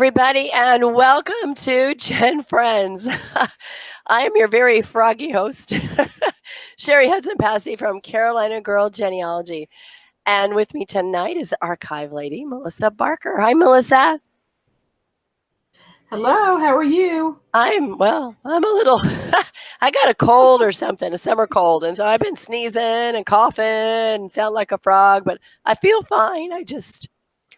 everybody, and welcome to Gen Friends. I am your very froggy host, Sherry Hudson Passy from Carolina Girl Genealogy. And with me tonight is archive lady, Melissa Barker. Hi, Melissa. Hello, how are you? I'm a little, I got a cold or something, a summer cold. And so I've been sneezing and coughing and sound like a frog, but I feel fine. I just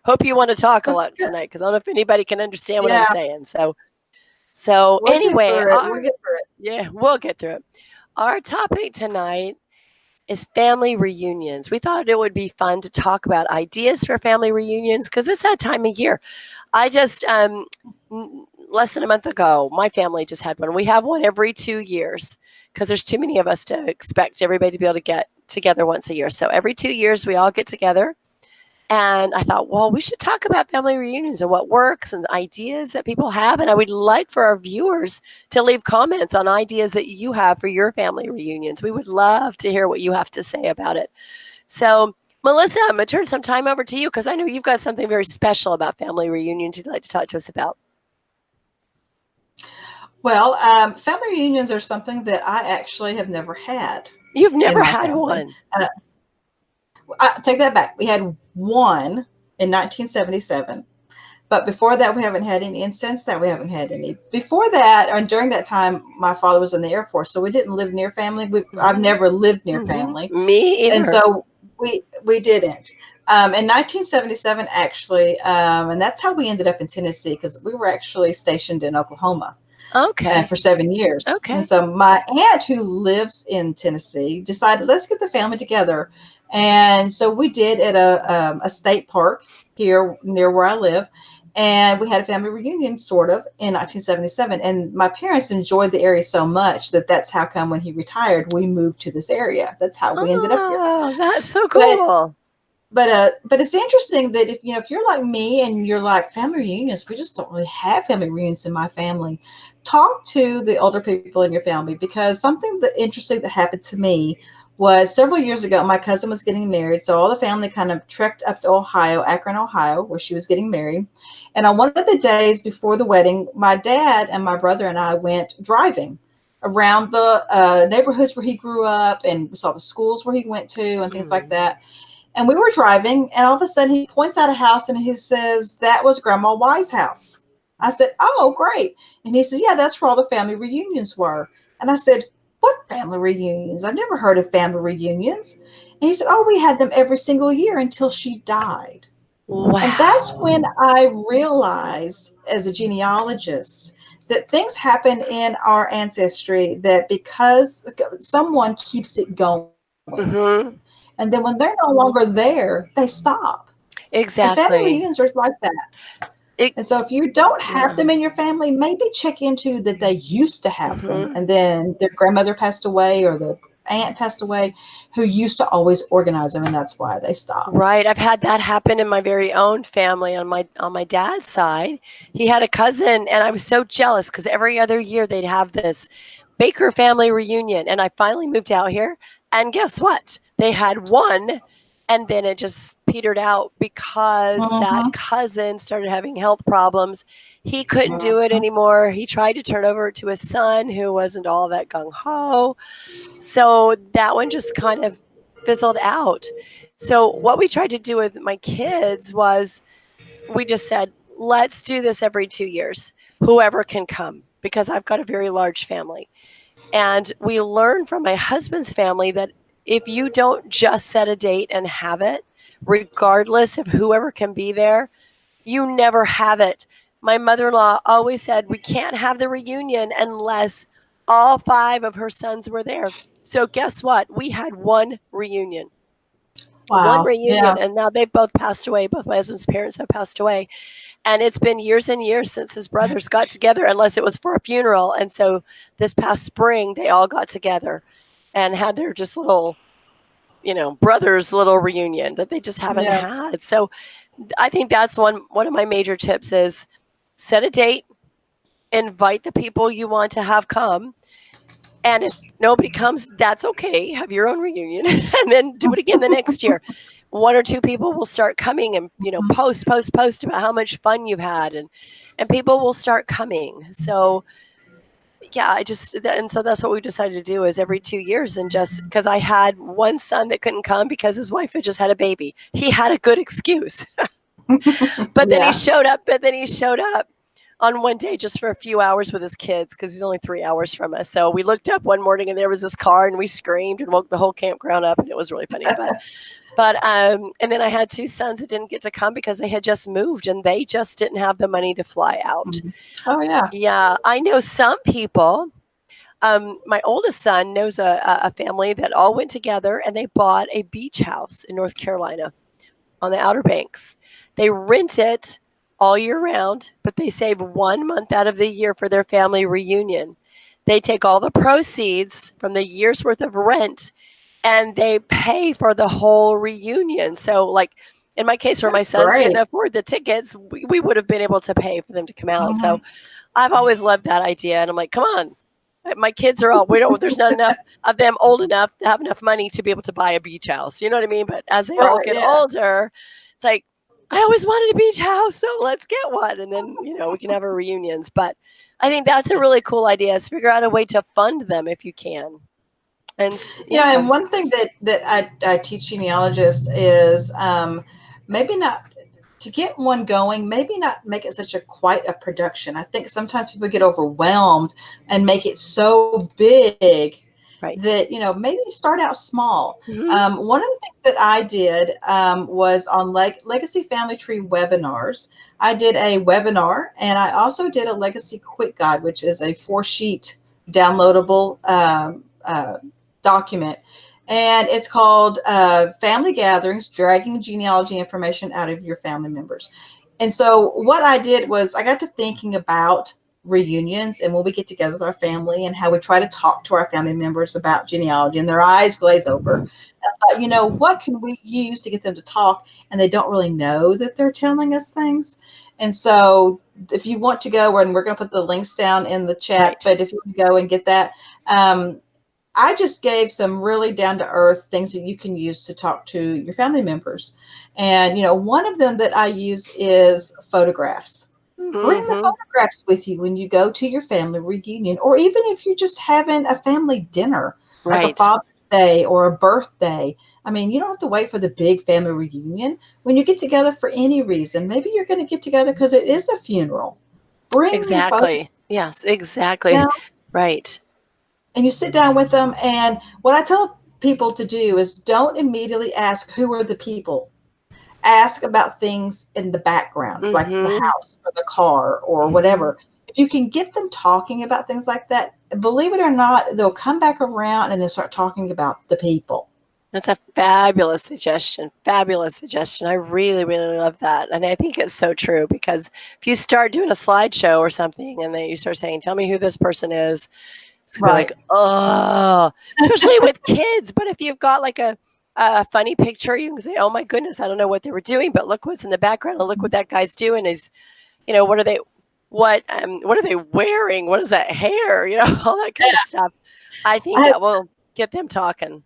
hope you want to talk a That's lot good. tonight because I don't know if anybody can understand what I'm Yeah, saying. So we'll get anyway, through it. We'll get through it. we'll get through it. Our topic tonight is family reunions. We thought it would be fun to talk about ideas for family reunions because it's that time of year. I just less than a month ago, my family just had one. We have one every 2 years because there's too many of us to expect everybody to be able to get together once a year. So every 2 years, we all get together. And I thought, well, we should talk about family reunions and what works and ideas that people have. And I would like for our viewers to leave comments on ideas that you have for your family reunions. We would love to hear what you have to say about it. So, Melissa, I'm going to turn some time over to you because I know you've got something very special about family reunions you'd like to talk to us about. Well, family reunions are something that I actually have never had. You've never had one. I take that back. We had one in 1977. But before that, we haven't had any. And since that, we haven't had any. Before that, and during that time, my father was in the Air Force. So we didn't live near family. I've never lived near family. Me either. And so we didn't. In 1977, actually, and that's how we ended up in Tennessee, because we were actually stationed in Oklahoma. Okay. For 7 years. Okay. And so my aunt, who lives in Tennessee, decided, let's get the family together. And so we did at a state park here near where I live. And we had a family reunion sort of in 1977. And my parents enjoyed the area so much that's how come when he retired, we moved to this area. That's how we ended up here. Oh, that's so cool. But it's interesting that if you're like me and you're like, family reunions, we just don't really have family reunions in my family. Talk to the older people in your family, because something interesting that happened to me was several years ago. My cousin was getting married, so all the family kind of trekked up to Ohio, Akron, Ohio, where she was getting married. And on one of the days before the wedding, my dad and my brother and I went driving around the neighborhoods where he grew up, and we saw the schools where he went to and things like that. And we were driving, and all of a sudden he points out a house and he says, that was Grandma Y's house. I said, oh, great. And he says, yeah, that's where all the family reunions were. And I said, what family reunions? I've never heard of family reunions. And he said, oh, we had them every single year until she died. Wow. And that's when I realized, as a genealogist, that things happen in our ancestry that because someone keeps it going. Mm-hmm. And then when they're no longer there, they stop. Exactly. And family reunions are like that. And so if you don't have them in your family, maybe check into that they used to have them. And then their grandmother passed away or the aunt passed away who used to always organize them. And that's why they stopped. Right. I've had that happen in my very own family on my dad's side. He had a cousin, and I was so jealous because every other year they'd have this Baker family reunion. And I finally moved out here. And guess what? They had one, and then it just petered out because that cousin started having health problems. He couldn't do it anymore. He tried to turn over to his son, who wasn't all that gung-ho. So that one just kind of fizzled out. So what we tried to do with my kids was we just said, let's do this every 2 years, whoever can come, because I've got a very large family. And we learned from my husband's family that if you don't just set a date and have it, regardless of whoever can be there, you never have it. My mother-in-law always said we can't have the reunion unless all 5 of her sons were there. So guess what? We had one reunion. Wow. One reunion. And now they've both passed away. Both my husband's parents have passed away. And it's been years and years since his brothers got together, unless it was for a funeral. And so this past spring, they all got together and had their just little, brothers' little reunion that they just haven't had. So I think that's one of my major tips is set a date, invite the people you want to have come. And if nobody comes, that's okay. Have your own reunion and then do it again the next year. one or two people will start coming and, post about how much fun you've had, and people will start coming. So yeah, and so that's what we decided to do, is every 2 years, and just because I had one son that couldn't come because his wife had just had a baby. He had a good excuse. But then he Yeah. showed up, on one day just for a few hours with his kids, because he's only 3 hours from us. So we looked up one morning and there was this car, and we screamed and woke the whole campground up, and it was really funny. And then I had two sons that didn't get to come because they had just moved and they just didn't have the money to fly out. Oh yeah. Yeah, I know some people. My oldest son knows a family that all went together and they bought a beach house in North Carolina on the Outer Banks. They rent it all year round, but they save 1 month out of the year for their family reunion. They take all the proceeds from the year's worth of rent and they pay for the whole reunion. So, like in my case, where my That's sons great. couldn't afford the tickets, we would have been able to pay for them to come out. Mhm. So I've always loved that idea. And I'm like, come on. My kids are all, there's not enough of them old enough to have enough money to be able to buy a beach house. You know what I mean? But as they all Right. get Yeah. older, it's like, I always wanted a beach house, so let's get one. And then, we can have our reunions. But I think that's a really cool idea, is figure out a way to fund them if you can. And yeah. And one thing that I teach genealogists is maybe not to get one going, maybe not make it such a quite a production. I think sometimes people get overwhelmed and make it so big Right. that, maybe start out small. Mm-hmm. One of the things that I did was on Legacy Family Tree webinars. I did a webinar, and I also did a Legacy QuickGuide, which is a 4-sheet downloadable document. And it's called Family Gatherings, Dragging Genealogy Information Out of Your Family Members. And so what I did was I got to thinking about reunions and when we get together with our family and how we try to talk to our family members about genealogy, and their eyes glaze over. And I thought, what can we use to get them to talk? And they don't really know that they're telling us things. And so if you want to go, and we're going to put the links down in the chat, Right. but if you want to go and get that, I just gave some really down to earth things that you can use to talk to your family members. And, one of them that I use is photographs. Bring the Mm-hmm. photographs with you when you go to your family reunion, or even if you're just having a family dinner, like a Right. Father's Day or a birthday. I mean, you don't have to wait for the big family reunion. When you get together for any reason, maybe you're going to get together because it is a funeral. Bring your photographs. Exactly. Yes, exactly. Right. And you sit down with them. And what I tell people to do is don't immediately ask who are the people. Ask about things in the backgrounds, like the Mm-hmm. house or the car or whatever. If you can get them talking about things like that, believe it or not, they'll come back around and they'll start talking about the people. That's a fabulous suggestion. Fabulous suggestion. I really, really love that. And I think it's so true, because if you start doing a slideshow or something and then you start saying, tell me who this person is, it's going to be like, oh, especially with kids. But if you've got like a funny picture, you can say, oh my goodness, I don't know what they were doing, but look what's in the background and look what that guy's doing. Is, what are they wearing? What is that hair? All that kind of stuff. I think that will get them talking.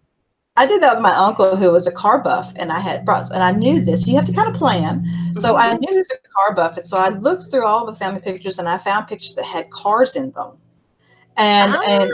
I did that with my uncle, who was a car buff, and I knew this. You have to kind of plan. So I knew he was a car buff, and so I looked through all the family pictures, and I found pictures that had cars in them. And a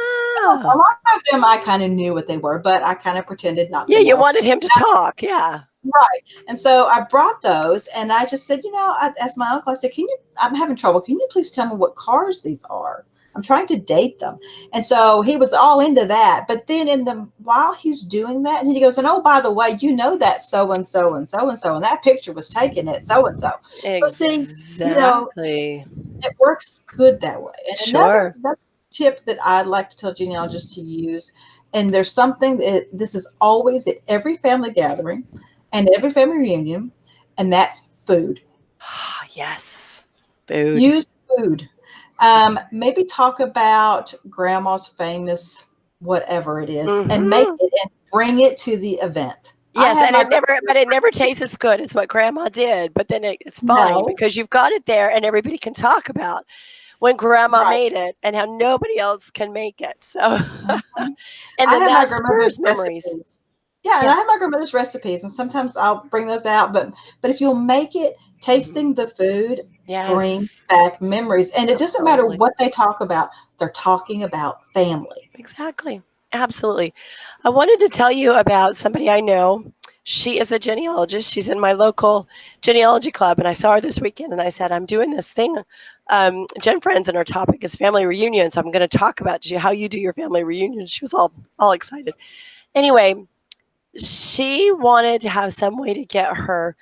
lot of them I kind of knew what they were, but I kind of pretended not to know. You wanted him to talk, yeah. Right. And so I brought those, and I just said, I asked my uncle, I said, I'm having trouble. Can you please tell me what cars these are? I'm trying to date them. And so he was all into that. But then while he's doing that, and he goes, and oh, by the way, that so-and-so and so-and-so, and that picture was taken at so-and-so. Exactly. So see, it works good that way. And sure. Another tip that I'd like to tell genealogists to use, and there's something that this is always at every family gathering and every family reunion, and that's food. Yes. Food. Use food. Maybe talk about grandma's famous whatever it is, and make it and bring it to the event. Yes, and it never tastes as good as what grandma did, but then it's fine because you've got it there and everybody can talk about when grandma made it and how nobody else can make it. So, and then that spurs memories. Yeah, and Yeah. I have my grandmother's recipes, and sometimes I'll bring those out. But if you'll make it, Mhm. tasting the food brings Yes, back memories, and it doesn't matter absolutely. what they talk about. They're talking about family. Exactly. Absolutely. I wanted to tell you about somebody I know. She is a genealogist. She's in my local genealogy club, and I saw her this weekend. And I said, "I'm doing this thing, GenFriends, and our topic is family reunions. I'm going to talk about how you do your family reunions." She was all excited. Anyway, she wanted to have some way to get her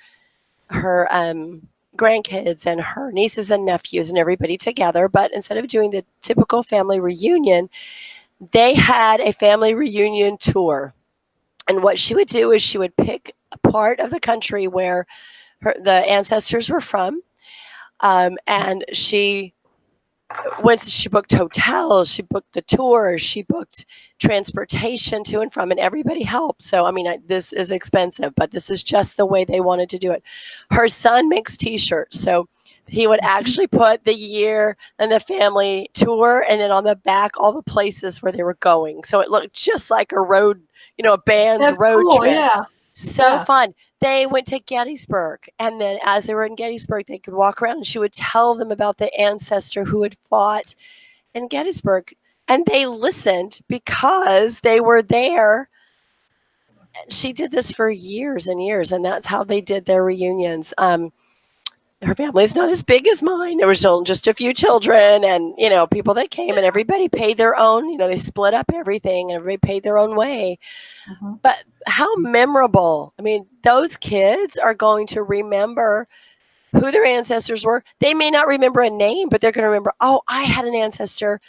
grandkids and her nieces and nephews and everybody together. But instead of doing the typical family reunion, they had a family reunion tour. And what she would do is she would pick a part of the country where the ancestors were from. And once she booked hotels, she booked the tour, she booked transportation to and from, and everybody helped. So, I mean, this is expensive, but this is just the way they wanted to do it. Her son makes T-shirts, so he would actually put the year and the family tour, and then on the back all the places where they were going. So it looked just like a road, a band's That's road cool. trip. Yeah, So yeah. fun. They went to Gettysburg, and then as they were in Gettysburg, they could walk around, and she would tell them about the ancestor who had fought in Gettysburg. And they listened because they were there. She did this for years and years, and that's how they did their reunions. Her family's not as big as mine. There was just a few children and, people that came, and everybody paid their own. They split up everything and everybody paid their own way. Mhm. But how memorable. I mean, those kids are going to remember who their ancestors were. They may not remember a name, but they're going to remember, oh, I had an ancestor.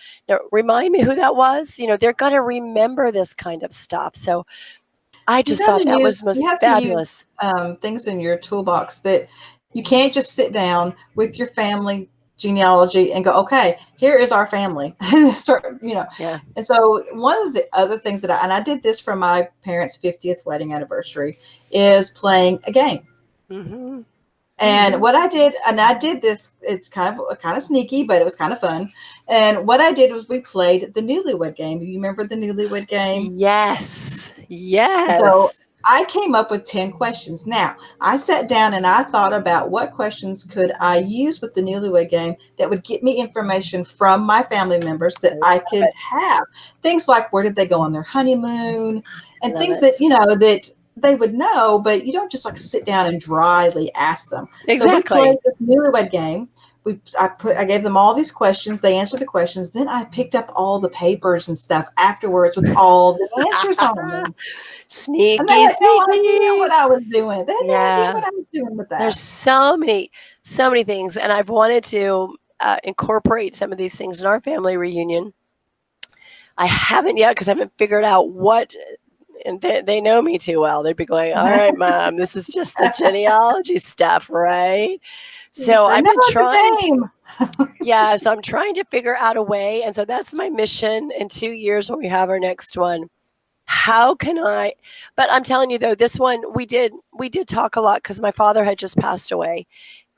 Remind me who that was. They're going to remember this kind of stuff. So I just thought that was You most have to use fabulous. things in your toolbox that you can't just sit down with your family genealogy and go, okay, here is our family. Start, Yeah. And so one of the other things and I did this for my parents' 50th wedding anniversary, is playing a game. Mm-hmm. And Mm-hmm. what I did, and I did this, it's kind of sneaky, but it was kind of fun. And what I did was we played the Newlywed Game. You remember the Newlywed Game? Yes. And so Yes. I came up with 10 questions. Now, I sat down and I thought about what questions could I use with the Newlywed Game that would get me information from my family members I that love I could it. have. Things like, where did they go on their honeymoon, I and love things that, it. that they would know, but you don't just like sit down and dryly ask them. So we played Exactly. this Newlywed Game. I gave them all these questions. They answered the questions. Then I picked up all the papers and stuff afterwards with all the answers on them. And they Sneaky, had no idea what sneaky. I was doing. They had no idea Yeah. what I was doing with There's that. so many things, and I've wanted to incorporate some of these things in our family reunion. I haven't yet because I haven't figured out what. And they know me too well. They'd be going, "All right, mom, this is just the genealogy stuff, right?" So I I've know been it's trying. a game. Yeah, so I'm trying to figure out a way, and so that's my mission in 2 years when we have our next one. How can I? But I'm telling you though, this one we did talk a lot because my father had just passed away,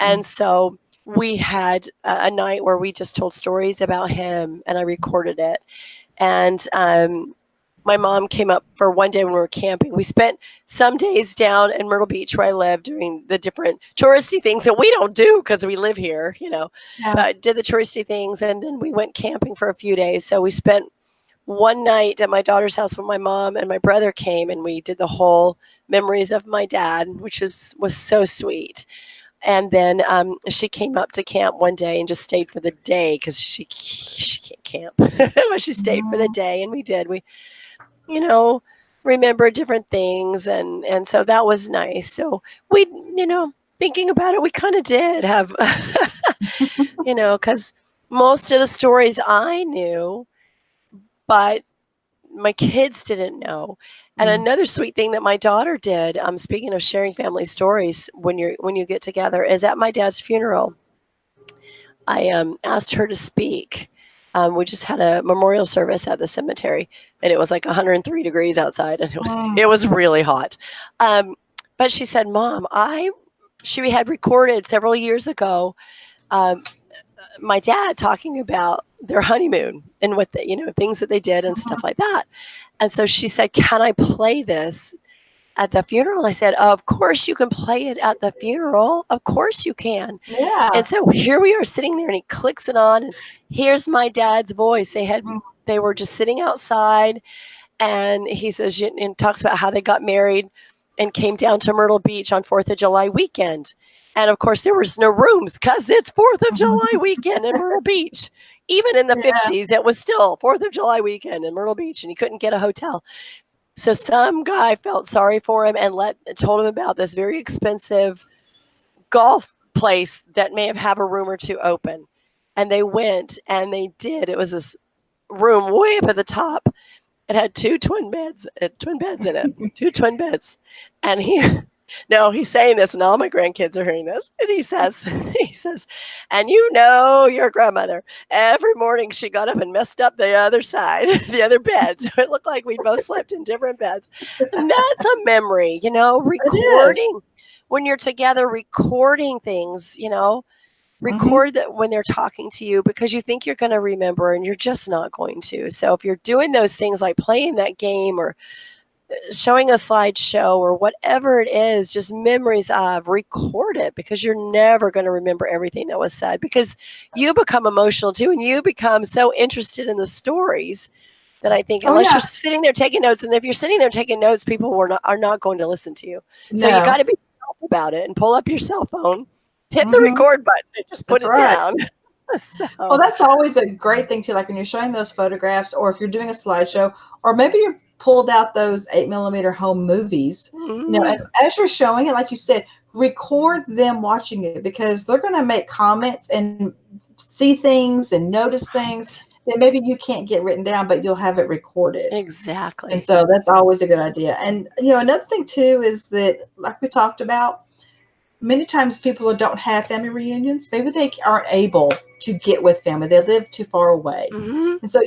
and so we had a night where we just told stories about him, and I recorded it. And my mom came up for one day when we were camping. We spent some days down in Myrtle Beach where I live doing the different touristy things that we don't do because we live here. Yeah. But did the touristy things, and then we went camping for a few days. So we spent one night at my daughter's house when my mom and my brother came, and we did the whole memories of my dad, which was so sweet. And then she came up to camp one day and just stayed for the day because she can't camp, but she stayed for the Mhm. day, and we you know remember different things, and so that was nice. So we thinking about it, we kind of did have because most of the stories I knew, but my kids didn't know. And Mm. another sweet thing that my daughter did, speaking of sharing family stories when you get together, is at my dad's funeral. I asked her to speak. We just had a memorial service at the cemetery, and it was like 103 degrees outside, and it was Mm. it was really hot. Um, but she said, "Mom, she had recorded several years ago um, my dad talking about their honeymoon and what things that they did and stuff Mhm. like that." And so she said, "Can I play this?" at the funeral. And I said, of course you can play it at the funeral. Of course you can. And Yeah. so here we are sitting there, and he clicks it on, and here's my dad's voice. Mm. They were just sitting outside, and he says, and talks about how they got married and came down to Myrtle Beach on 4th of July weekend. And of course, there was no rooms because it's 4th of July weekend in Myrtle Beach. Even in the Yeah. 50s, it was still 4th of July weekend in Myrtle Beach, and he couldn't get a hotel. So some guy felt sorry for him and told him about this very expensive golf place that may have a room or two open. And they went and they did. It was this room way up at the top. It had two twin beds in it, two twin beds. And he's saying this, and all my grandkids are hearing this. And he says, and your grandmother, every morning she got up and messed up the other side, the other bed. So it looked like we both slept in different beds. And that's a memory, It is. recording when you're together, recording things, record that when they're talking to you, because you think you're going to remember and you're just not going to. So if you're doing those things like playing that game or showing a slideshow or whatever it is, just memories of, record it, because you're never going to remember everything that was said, because you become emotional too, and you become so interested in the stories that I think, Oh unless yeah. you're sitting there taking notes, and if you're sitting there taking notes, people are not going to listen to you. So you No. got to be self about it and pull up your cell phone, hit the Mm-hmm. record button, and just put That's it right. down. Well, So, that's always a great thing too. Like when you're showing those photographs, or if you're doing a slideshow, or maybe you're pulled out those 8mm home movies, and as you're showing it, like you said, record them watching it, because they're going to make comments and see things and notice things that maybe you can't get written down, but you'll have it recorded. And exactly. so that's always a good idea. And, another thing too is that, like we talked about, many times people who don't have family reunions, maybe they aren't able to get with family. They live too far away. Mm-hmm. And so,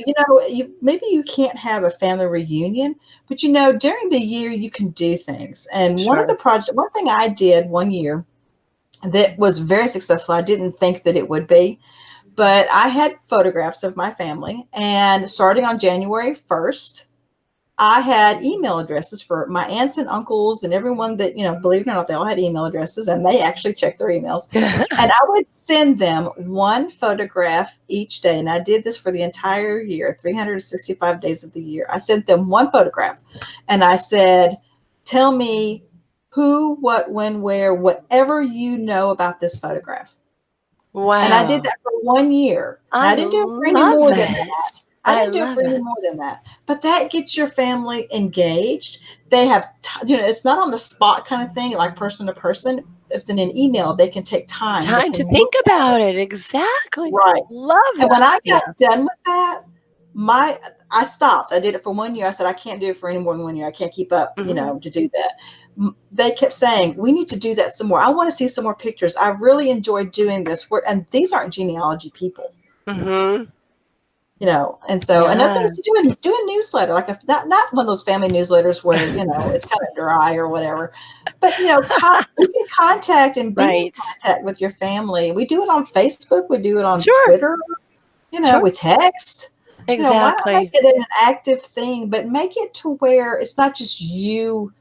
maybe you can't have a family reunion, but during the year you can do things. And Sure. one thing I did one year that was very successful, I didn't think that it would be, but I had photographs of my family, and starting on January 1st, I had email addresses for my aunts and uncles and everyone that, believe it or not, they all had email addresses, and they actually checked their emails. And I would send them one photograph each day. And I did this for the entire year, 365 days of the year. I sent them one photograph, and I said, tell me who, what, when, where, whatever you know about this photograph. Wow. And I did that for 1 year. I didn't do it for any more than that. I didn't do it for any more than that. But that gets your family engaged. They have, it's not on the spot kind of thing, like person to person. If it's in an email, they can take time. To think about it. Exactly. Right. Love that. And when I got done with that, I stopped. I did it for 1 year. I said, I can't do it for any more than 1 year. I can't keep up, to do that. They kept saying, we need to do that some more. I want to see some more pictures. I really enjoyed doing this. And these aren't genealogy people. Mm-hmm. And so another thing is to do a newsletter, like not one of those family newsletters where, it's kind of dry or whatever, but, you can contact and be in contact with your family. We do it on Facebook. We do it on Twitter. We text. Why not make it an active thing, but make it to where it's not just you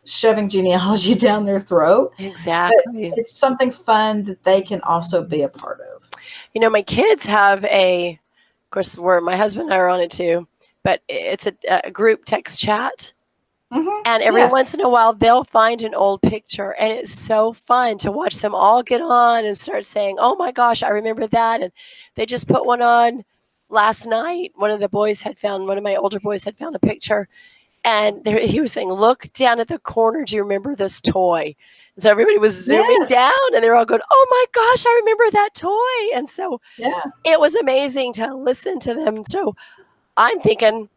shoving genealogy down their throat. Exactly. But it's something fun that they can also be a part of. My kids have of course, my husband and I are on it too, but it's a group text chat. Mm-hmm. And every once in a while, they'll find an old picture, and it's so fun to watch them all get on and start saying, oh my gosh, I remember that. And they just put one on last night. One of my older boys had found a picture, and he was saying, look down at the corner. Do you remember this toy? And so everybody was zooming down, and they're all going, oh my gosh, I remember that toy. And so it was amazing to listen to them. So I'm thinking,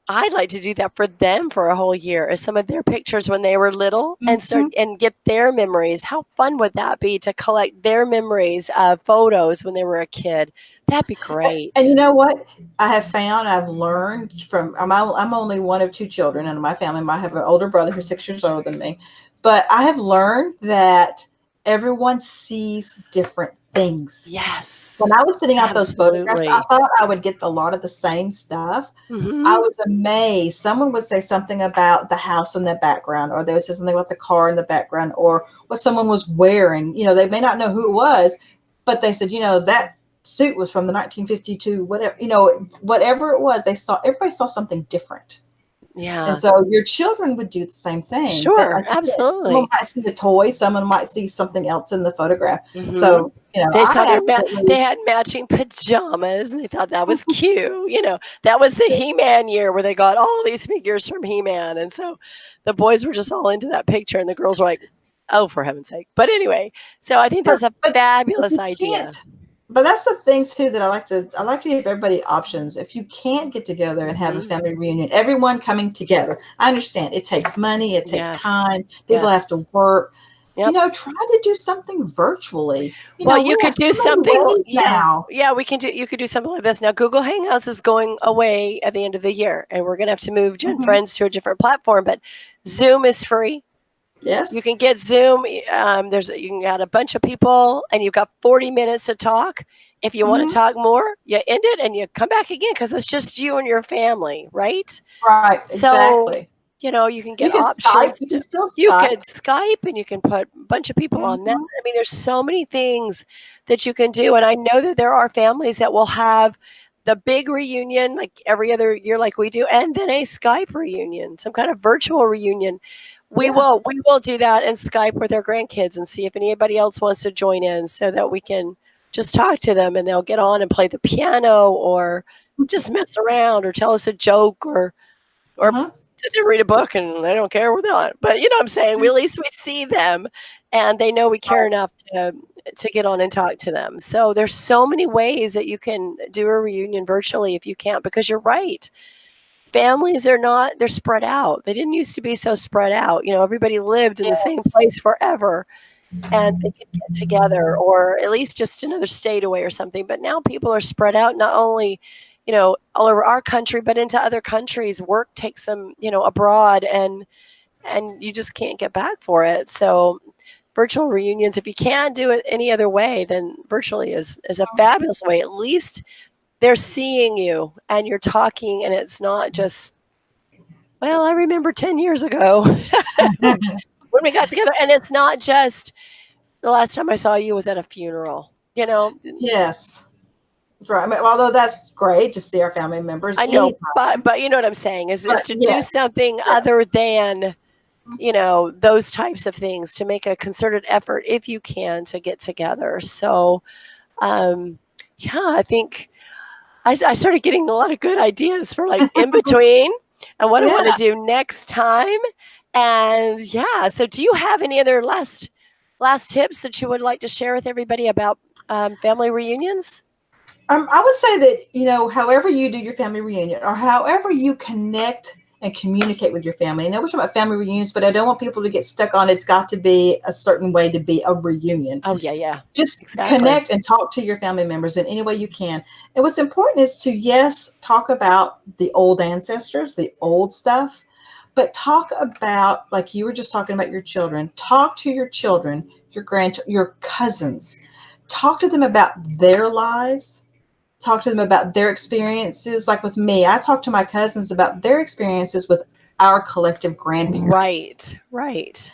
I'd like to do that for them for a whole year, as some of their pictures when they were little, and start and get their memories. How fun would that be to collect their memories of photos when they were a kid? That'd be great. And you know what I have found? I've learned from, I'm only one of two children in my family. I have an older brother who's 6 years older than me, but I have learned that everyone sees different things. Yes. When I was sitting out those photographs, I Absolutely. thought I would get a lot of the same stuff. I Mhm. was amazed. Someone would say something about the house in the background, or they would say something about the car in the background, or what someone was wearing. They may not know who it was, but they said, that suit was from the 1952, whatever, whatever it was, everybody saw something different. And Yeah. so your children would do the same thing. That, Sure. like you said, someone Absolutely. might see a toy, someone might see something else in the photograph. Mhm. So, They saw I they absolutely, had matching pajamas, and they thought that was cute, that was the He-Man year where they got all these figures from He-Man, and so the boys were just all into that picture, and the girls were like, "Oh, for heaven's sake." But anyway, so I think but, that's a but fabulous you idea. can't. But that's the thing too that I like to give everybody options. If you can't get together and have a Mhm. family reunion, everyone coming together. I understand it takes money, it takes Yes. time, people have Yes. to work. Yep. Try to do something virtually. Well, We you have could so do many something l ways yeah. now. Yeah, you could do something like this. Now, Google Hangouts is going away at the end of the year, and we're gonna have to move Hmm. GenFriends to a different platform, but Zoom is free. You Yes. can get Zoom. You can get a bunch of people, and you've got 40 minutes to talk. If you want to Hmm. talk more, you end it and you come back again because it's just you and your family, right? Right. So, Exactly. you can You get can Skype. options You can to. still You Skype. could Skype and you can put a bunch of people on that. Hmm. I mean, there's so many things that you can do, and I know that there are families that will have the big reunion like every other year, like we do, and then a Skype reunion, some kind of virtual reunion. Yeah. We will do that and Skype with our grandkids and see if anybody else wants to join in so that we can just talk to them and they'll get on and play the piano or just mess around or tell us a joke or Uh-huh. sit there and read a book and they don't care what they want. But you know what I'm saying? We at least we see them and they know we care enough to get on and talk to them. So there's so many ways that you can do a reunion virtually if you can't, because you're right. Families are not, they're spread out. They didn't used to be so spread out. Everybody lived in the same Yes. place forever and they could get together or at least just another state away or something. But now people are spread out not only, all over our country, but into other countries. Work takes them, abroad and you just can't get back for it. So virtual reunions, if you can't do it any other way, then virtually is a fabulous way. At least they're seeing you and you're talking and it's not just, well, I remember 10 years ago when we got together. And it's not just the last time I saw you was at a funeral. Yes. Right. I mean, although that's great to see our family members I know, anytime. but you know what I'm saying is But to do yes. something other Yes. than those types of things, to make a concerted effort if you can to get together. So, um, yeah, I think I started getting a lot of good ideas for like in between and what I want to Yeah. do next time. And yeah, so do you have any other last tips that you would like to share with everybody about family reunions? I would say that, however you do your family reunion or however you connect and communicate with your family. I know we're talking about family reunions, but I don't want people to get stuck on it's got to be a certain way to be a reunion. Oh yeah, yeah, Just exactly. connect and talk to your family members in any way you can. And what's important is to, yes, talk about the old ancestors, the old stuff, but talk about, like you were just talking about your children, talk to your children, your cousins, talk to them about their lives, talk to them about their experiences. Like with me, I talk to my cousins about their experiences with our collective grandparents. Right, right.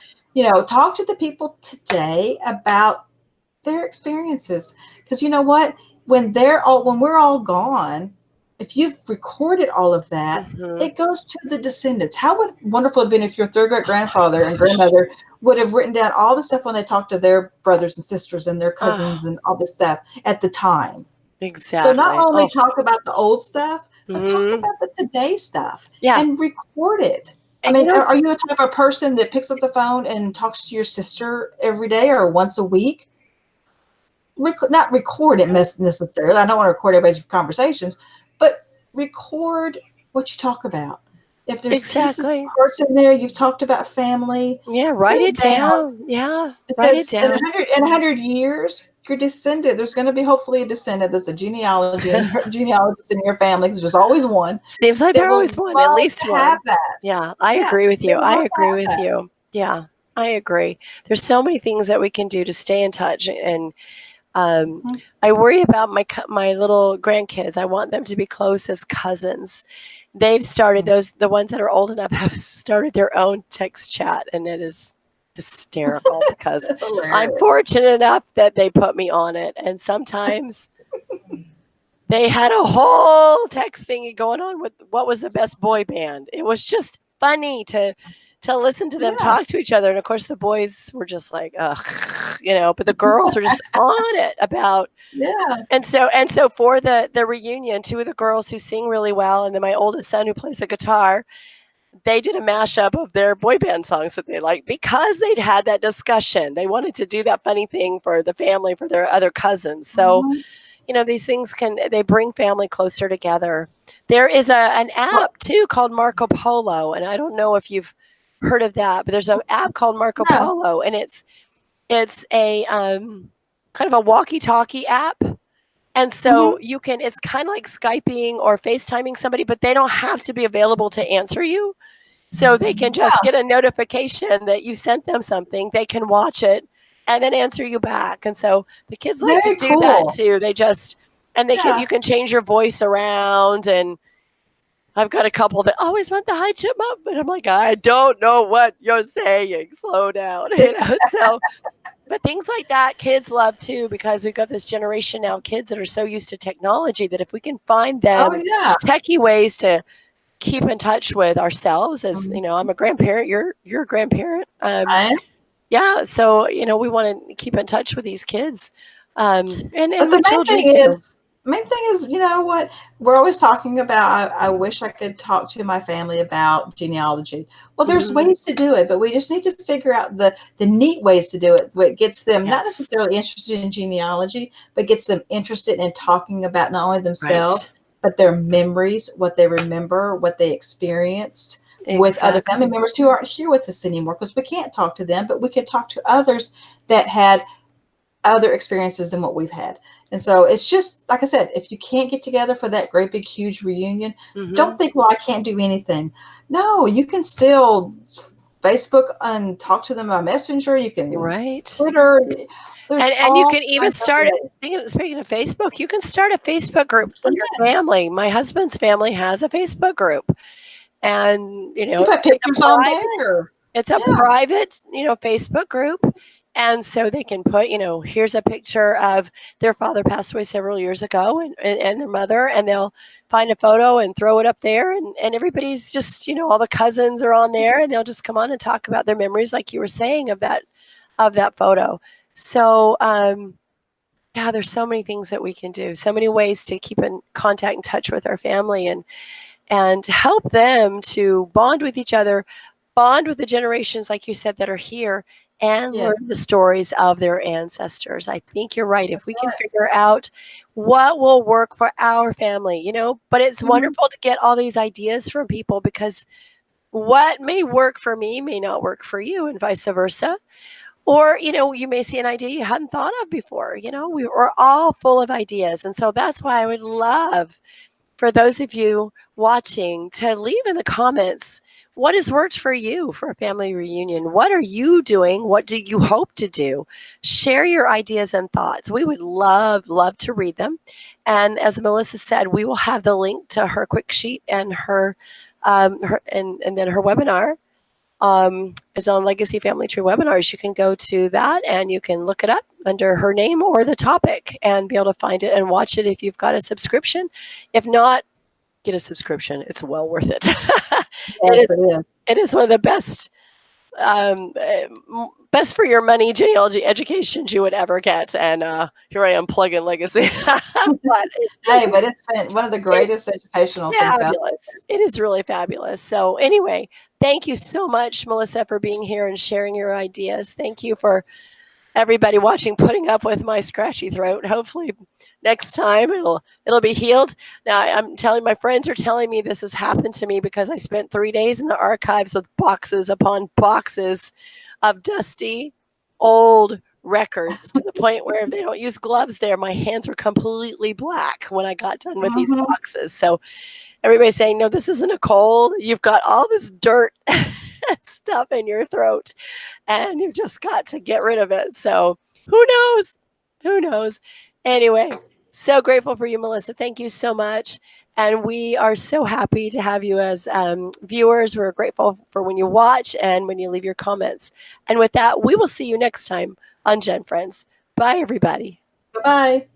Talk to the people today about their experiences, because you know what, when we're all gone, if you've recorded all of that, Hmm. it goes to the descendants. How wonderful it have been if your third great grandfather and Gosh. grandmother would have written down all the stuff when they talked to their brothers and sisters and their Oh, cousins and all this stuff at the time. So not exactly. only Oh, talk about the old stuff, but talk hmm, about the today stuff yeah. and record it. I And mean, are you a type of person that picks up the phone and talks to your sister every day or once a week? Not record it necessarily. I don't want to record everybody's conversations, but record what you talk about. If there's pieces, exactly. parts in there you've talked about family, Yeah, put write it it down, down. Yeah, write it because down. in 100 years, your descendant, there's going to be hopefully a descendant that's a genealogy and your genealogist in your family, because there's always one Seems like that there will always one, at love least to have one. that. Yeah, I Yeah, agree with they you. would I love to agree have with that. you. Yeah, I agree. There's so many things that we can do to stay in touch and Mhm. I worry about my little grandkids. I want them to be close as cousins. They've started the ones that are old enough have started their own text chat, and it is hysterical because That's I'm hilarious. fortunate enough that they put me on it, and sometimes they had a whole text thingy going on with what was the best boy band. It was just funny to listen to them Yeah. talk to each other, and of course the boys were just like, ugh, but the girls were just on it about. Yeah. And so for the reunion, two of the girls who sing really well, and then my oldest son who plays the guitar, they did a mashup of their boy band songs that they like because they'd had that discussion. They wanted to do that funny thing for the family, for their other cousins. So Mhm. these things they bring family closer together. There is an Well, app too called Marco Polo, and I don't know if you've heard of that, but there's an app called Marco no. Polo, and it's a kind of a walkie-talkie app. And so Mhm. it's kind of like Skyping or FaceTiming somebody, but they don't have to be available to answer you. So they can just Yeah. get a notification that you sent them something. They can watch it and then answer you back. And so the kids like to Very do that cool. too. They just and they can Yeah. you can change your voice around. And I've got a couple that always want the high chipmunk, but I'm like, I don't know what you're saying. Slow down, So but things like that, kids love too, because we've got this generation now, kids that are so used to technology that if we can find Oh them yeah. techie ways to keep in touch with ourselves, as Mhm. I'm a grandparent, you're a grandparent. I am. Yeah, so we want to keep in touch with these kids, and But the my main children thing too. is, you know what? We're always talking about, I wish I could talk to my family about genealogy. Well, there's Hmm. ways to do it, but we just need to figure out the neat ways to do it, what gets them not Yes, necessarily interested in genealogy, but gets them interested in talking about not only right, themselves, but their memories, what they remember, what they experienced with other family exactly. members who aren't here with us anymore, because we can't talk to them, but we can talk to others that had other experiences than what we've had. And so it's just like I said, if you can't get together for that great big huge reunion, Hmm. don't think, well, I can't do anything. No, you can still Facebook and talk to them by Messenger. You can Right. Twitter. There's And you all can even kinds of start ways. speaking of Facebook, you can start a Facebook group for your Yeah. family. My husband's family has a Facebook group, and You put it's a pictures on private there. it's a Yeah. private, Facebook group. And so they can put, here's a picture of their father passed away several years ago, and their mother, and they'll find a photo and throw it up there. And everybody's just, all the cousins are on there, and they'll just come on and talk about their memories, like you were saying, of that photo. So, yeah, there's so many things that we can do, so many ways to keep in contact and touch with our family, and help them to bond with each other, bond with the generations, like you said, that are here, and learn Yes. the stories of their ancestors. I think you're right. If That's we can right. figure out what will work for our family, but it's Mhm. wonderful to get all these ideas from people, because what may work for me may not work for you, and vice versa. Or, you may see an idea you hadn't thought of before. We're all full of ideas. And so that's why I would love for those of you watching to leave in the comments what has worked for you for a family reunion. What are you doing? What do you hope to do? Share your ideas and thoughts. We would love to read them. And as Melissa said, we will have the link to her quick sheet and and then her webinar is on Legacy Family Tree Webinars. You can go to that and you can look it up under her name or the topic and be able to find it and watch it if you've got a subscription. If not, get a subscription. It's well worth it. it Yes, is it is. it is one of the best for your money genealogy educations you would ever get. And here I am plugging Legacy, but Hey, but it's been one of the it's greatest educational things out fabulous. It is really fabulous. So anyway, thank you so much, Melissa, for being here and sharing your ideas. Thank you for everybody watching putting up with my scratchy throat. Hopefully next time it'll be healed. Now I'm telling my friends are telling me this has happened to me because I spent 3 days in the archives with boxes upon boxes of dusty old records, to the point where if they don't use gloves there, my hands were completely black when I got done with these there. boxes. So everybody's saying, no, this isn't a cold. You've got all this dirt stuff in your throat, and you've just got to get rid of it. So who knows? Who knows? Anyway, so grateful for you, Melissa. Thank you so much. And we are so happy to have you as viewers. We're grateful for when you watch and when you leave your comments. And with that, we will see you next time on Gen Friends. Bye, everybody. Bye.